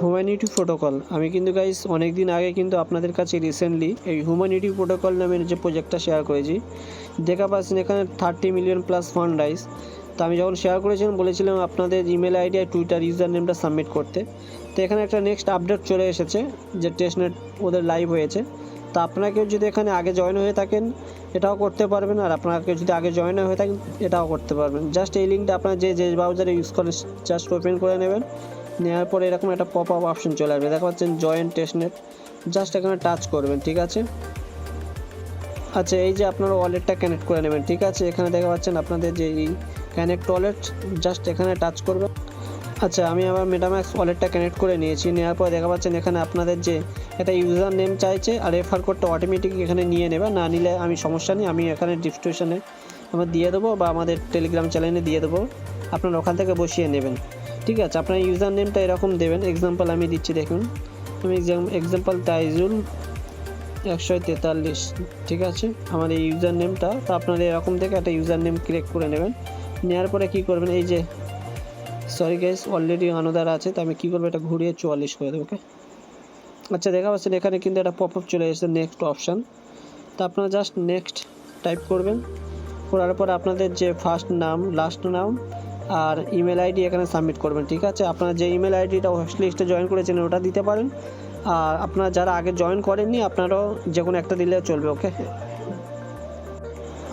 Humanity protocol. আমি কিন্তু guys অনেক দিন আগে কিন্তু আপনাদের কাছে রিসেন্টলি এই হিউম্যানিটি প্রোটোকল নামের যে প্রজেক্টটা শেয়ার করেছি, দেখা পাচ্ছেন এখানে 30 মিলিয়ন প্লাস ফান্ড রাইজ। তো আমি যখন শেয়ার করেছিলাম বলেছিলাম আপনাদের ইমেল আইডি আর টুইটার ইউজার নেমটা সাবমিট করতে। তো এখানে একটা নেক্সট আপডেট চলে এসেছে যে টেস্টনেট ওদের লাইভ হয়েছে। তো আপনাকেও যদি এখানে আগে জয়েন হয়ে থাকেন এটাও করতে পারবেন, আর আপনাকে যদি আগে জয়েন হয়ে থাকেন এটাও করতে পারবেন। জাস্ট এই লিঙ্কটা আপনার যে ব্রাউজারে ইউজ করেন জাস্ট ওপেন করে নেবেন। নেওয়ার পরে এরকম একটা পপ আপ অপশন চলে আসবে, দেখা পাচ্ছেন জয়েন টেস্টনেট, জাস্ট এখানে টাচ করবেন। ঠিক আছে, আচ্ছা এই যে আপনারা ওয়ালেটটা কানেক্ট করে নেবেন। ঠিক আছে, এখানে দেখা পাচ্ছেন আপনাদের যে এই কানেক্ট ওয়ালেট, জাস্ট এখানে টাচ করবেন। আচ্ছা আমি আবার মেটাম্যাক্স ওয়ালেটটা কানেক্ট করে নিয়েছি। নেওয়ার পর দেখা পাচ্ছেন এখানে আপনাদের যে একটা ইউজার নেম চাইছে আর রেফার কোডটা অটোমেটিক এখানে নিয়ে নেবে, না নিলে আমি সমস্যা নেই, আমি এখানে ডিসক্রিপশনে আমার দিয়ে দেবো বা আমাদের টেলিগ্রাম চ্যানেলে দিয়ে দেবো, আপনারা ওখান থেকে বসিয়ে নেবেন। ঠিক আছে, আপনার ইউজার নেমটা এরকম দেবেন। এক্সাম্পল আমি দিচ্ছি, দেখুন আমি এক্সাম্পল তাইজুল 143। ঠিক আছে, আমার এই ইউজার নেমটা, তো আপনারা এরকম থেকে একটা ইউজার নেম ক্রিয়েট করে নেবেন। নেওয়ার পরে কী করবেন, এই যে সরি গাইস অলরেডি আনোদার আছে, তো আমি কী করবো এটা ঘুরিয়ে 44 করে দেবো। ওকে, আচ্ছা দেখা পাচ্ছেন এখানে কিন্তু একটা পপ আপ চলে এসেছে নেক্সট অপশান। তো আপনারা জাস্ট নেক্সট টাইপ করবেন, করার পর আপনাদের যে ফার্স্ট নাম লাস্ট নাম আর ইমেল আইডি এখানে সাবমিট করবেন। ঠিক আছে, আপনারা যে ইমেল আইডিটা হোস্ট লিস্টে জয়েন করেছেন ওটা দিতে পারেন, আর আপনারা যারা আগে জয়েন করেননি আপনারাও যে কোনো একটা দিলে চলবে। ওকে,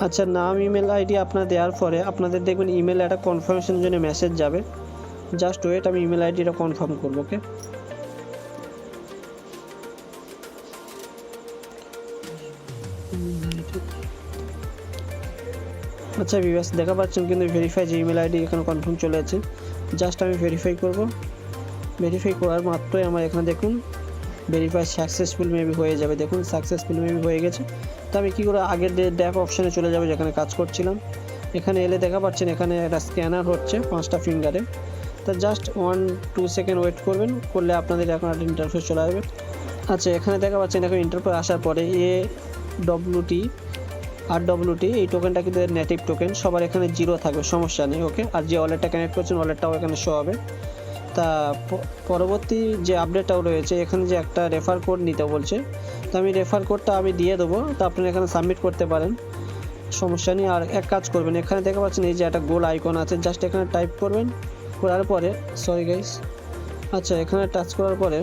আচ্ছা নাম ইমেল আইডি আপনার দেওয়ার পরে আপনাদের দেখবেন ইমেল একটা কনফার্মেশনের জন্য মেসেজ যাবে, জাস্ট ওয়েট, আমি ইমেল আইডিটা কনফার্ম করবো। ওকে, আচ্ছা ভিউয়ার্স দেখা পাচ্ছেন কিন্তু ভেরিফাই যে ইমেল আইডি এখানে কনফার্ম চলে আছে, জাস্ট আমি ভেরিফাই করব। ভেরিফাই করার মাত্রই আমার এখানে দেখুন ভেরিফাই সাকসেসফুল মেবি হয়ে যাবে, দেখুন সাকসেসফুল মেবি হয়ে গেছে। তো আমি কী করে আগের ড্যাপ অপশানে চলে যাবো যেখানে কাজ করছিলাম, এখানে এলে দেখা পাচ্ছেন এখানে একটা স্ক্যানার হচ্ছে 5টা ফিঙ্গারে। তো জাস্ট 1-2 সেকেন্ড ওয়েট করবেন, করলে আপনাদের এখন একটা ইন্টারফেস চলে আসবে। আচ্ছা এখানে দেখা পাচ্ছেন এখন ইন্টারফেস আসার পরে AWT এই টোকেনটা কিন্তু নেটিভ টোকেন, সবার এখানে 0 থাকবে, সমস্যা নেই। ওকে, আর যে ওয়ালেটটা কানেক্ট করছেন ওয়ালেটটাও এখানে শো হবে। তা পরবর্তী যে আপডেটটাও রয়েছে এখানে যে একটা রেফার কোড নিতে বলছে, তো আমি রেফার কোডটা আমি দিয়ে দেবো, তো আপনারা এখানে সাবমিট করতে পারেন, সমস্যা নেই। আর এক কাজ করবেন, এখানে দেখা পাচ্ছেন এই যে একটা গোল আইকন আছে, জাস্ট এখানে টাইপ করবেন, করার পরে সরি গাইস, আচ্ছা এখানে টাচ করার পরে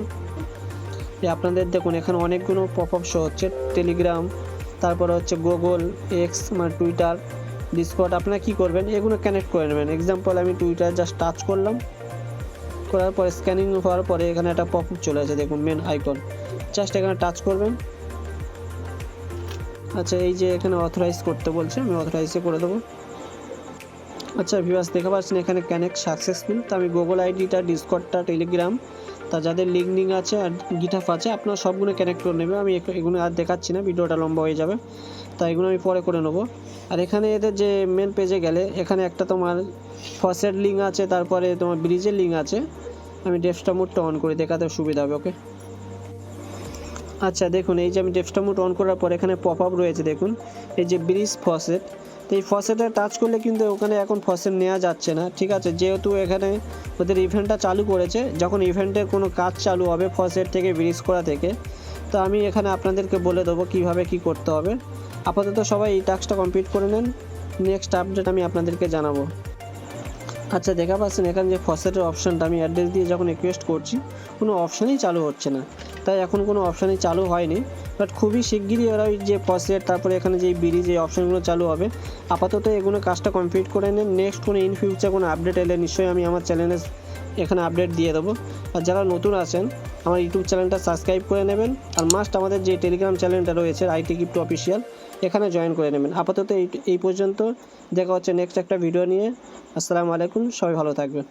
আপনাদের দেখুন এখানে অনেকগুলো পপ আপ শো হচ্ছে, টেলিগ্রাম, তারপরে হচ্ছে গুগল এক্স মানে টুইটার, ডিসকর্ড। আপনারা কী করবেন এগুলো কানেক্ট করে নেবেন। এক্সাম্পল আমি টুইটার জাস্ট টাচ করলাম, করার পরে স্ক্যানিং হওয়ার পরে এখানে একটা পপ আপ চলে আসে, দেখুন মেন আইকন, জাস্ট এখানে টাচ করবেন। আচ্ছা এই যে এখানে অথরাইজ করতে বলছে, আমি অথরাইজে করে দেবো। আচ্ছা ভিউয়ার্স দেখা পাচ্ছেন এখানে কানেক্ট সাকসেসফুল। তো আমি গুগল আইডিটা, ডিসকর্ডটা, টেলিগ্রাম, তা যাদের লিঙ্ক আছে আর গিটহাব আছে আপনারা সবগুলো কানেক্ট করে নেবে। আমি এগুলো আর দেখাচ্ছি না, ভিডিওটা লম্বা হয়ে যাবে, তাই এগুলো আমি পরে করে নেবো। আর এখানে এদের যে মেন পেজে গেলে এখানে একটা তোমার ফসেট লিঙ্ক আছে, তারপরে তোমার ব্রিজের লিঙ্ক আছে। আমি ডেস্কটপ মোডটা অন করে দেখাতে সুবিধা হবে। ওকে, আচ্ছা দেখুন এই যে আমি ডেস্কটপ মোড অন করার পর এখানে পপ আপ রয়েছে, দেখুন এই যে ব্রিজ ফসেট। তো এই ফসেটে টাচ করলে কিন্তু ওখানে এখন ফসেট নেওয়া যাচ্ছে না। ঠিক আছে, যেহেতু এখানে ওদের ইভেন্টটা চালু করেছে, যখন ইভেন্টের কোনো কাজ চালু হবে ফসেট থেকে ব্রিজ করা থেকে, তো আমি এখানে আপনাদেরকে বলে দেবো কীভাবে কী করতে হবে। আপাতত সবাই এই টাস্কটা কমপ্লিট করে নেন, নেক্সট আপডেট আমি আপনাদেরকে জানাবো। আচ্ছা দেখা পাচ্ছেন এখানে যে ফসেটের অপশানটা আমি অ্যাড্রেস দিয়ে যখন রিকোয়েস্ট করছি কোনো অপশানই চালু হচ্ছে না, তাই এখন কোনো অপশানই চালু হয়নি। বাট খুবই শিগগিরই ওরা ওই যে ফসেট তারপরে এখানে যে ব্রিজ এই অপশানগুলো চালু হবে। আপাতত এগুলো কাজটা কমপ্লিট করে নেন, নেক্সট কোনো ইন ফিউচার কোনো আপডেট এলে নিশ্চয়ই আমি আমার চ্যানেলে এখানে আপডেট দিয়ে দেবো। আর যারা নতুন আছেন আমার ইউটিউব চ্যানেলটা সাবস্ক্রাইব করে নেবেন, আর মাস্ট আমাদের যে টেলিগ্রাম চ্যানেলটা রয়েছে আইটি ক্রিপ্টো অফিসিয়াল এখানে জয়েন করে নেবেন। আপাতত এই পর্যন্ত, দেখা হচ্ছে নেক্সট একটা ভিডিও নিয়ে। আসসালামু আলাইকুম, সবাই ভালো থাকবেন।